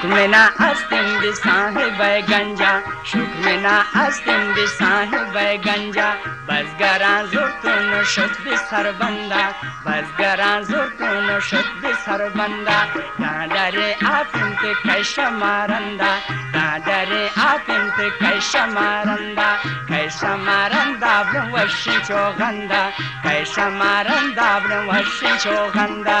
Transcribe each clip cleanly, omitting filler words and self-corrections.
शुक्र अस्तिम भी साहिब गंजा शुक्र अस्तिम भी साहिब गंजा बस गरां जुर्तुन शुद भी सरबंदा बस गरां जुर्तुन शुद भी सरबंदा दादरे आपिंत कैशा मारंदा दादरे आपिंत कैशा मारंदा वशिं चोगंदा कैशा मारंदा वशिं चोगंदा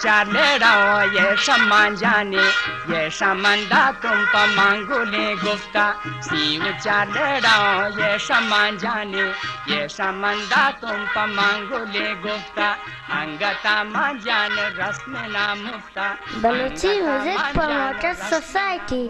चार लेड़ाओ ये सम्मान जाने ये सम्मानदा तुम पर मांगोले गुफ्ता सीव चार लेड़ाओ ये सम्मान जाने ये सम्मानदा तुम पर मांगोले गुफ्ता अंगता मान जान रस्म ना मुफ्ता Baluchi Music Promoters Society